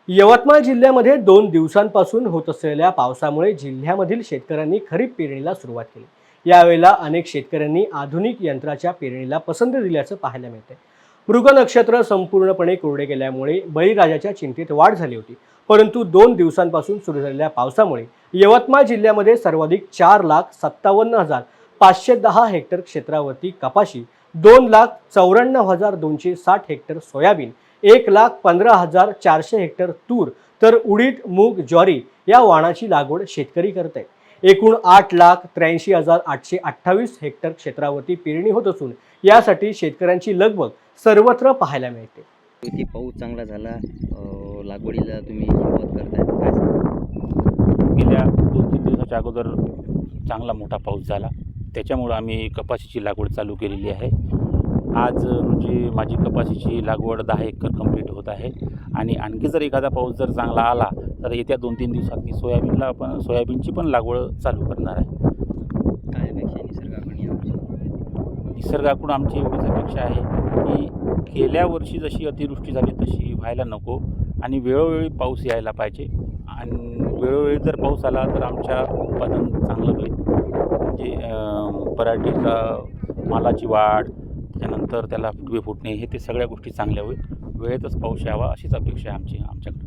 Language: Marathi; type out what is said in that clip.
यवतमाळ जिल्ह्यामध्ये 2 दिवसांपासून होत असलेल्या पावसामुळे जिल्ह्यामधील शेतकऱ्यांनी खरीप पेरणीला सुरुवात केली। यावेळेला अनेक शेतकऱ्यांनी आधुनिक यंत्राच्या पेरणीला पसंती दिल्याचं पाहायला मिळते। मृग नक्षत्र संपूर्णपणे कोरडे गेल्यामुळे बळीराजाच्या चिंतेत वाढ झाली होती, परंतु 2 दिवसांपासून सुरू झालेल्या पावसामुळे यवतमाळ जिल्ह्यामध्ये सर्वाधिक 4,57,510 हेक्टर क्षेत्रावरती कपाशी, 2,94,260 हेक्टर सोयाबीन, 1,15,400 हेक्टर तूर तर उडीद, मूग, ज्वारी या वाणाची लागवड शेतकरी करत आहेत। एकूण 8,83,828 हेक्टर क्षेत्रावरती पेरणी होत असून यासाठी शेतकऱ्यांची लगबग सर्वत्र पाहायला मिळते। किती पाऊस चांगला झाला, लागवडीला तुम्ही सुरुवात करताय काय सांगाल? गेल्या 2-3 दिवसाच्या अगोदर चांगला मोठा पाऊस झाला, त्याच्यामुळं आम्ही कपाशीची लागवड चालू केलेली आहे। आज रोजी माझी कपाशीची लागवड 10 एकर कंप्लीट होत आहे आणि आणखी जर एखादा पाऊस जर चांगला आला तर येत्या 2-3 दिवसात मी सोयाबीनची पण लागवड चालू करणार आहे। काय अपेक्षा निसर्गाकडून यावर्षी? निसर्गाकडून आमची एवढीच अपेक्षा आहे की गेल्या वर्षी जशी अतिवृष्टी झाली तशी व्हायला नको आणि वेळोवेळी पाऊस यायला पाहिजे आणि वेळोवेळी जर पाऊस आला तर आमच्या उत्पादन चांगलं होईल। म्हणजे पराठीचा मालाची वाढ, त्यानंतर त्याला फुटवे फुटणे, हे ते सगळ्या गोष्टी चांगल्या होईल। वेळेतच पाऊस यावा अशीच अपेक्षा आहे आमच्याकडे।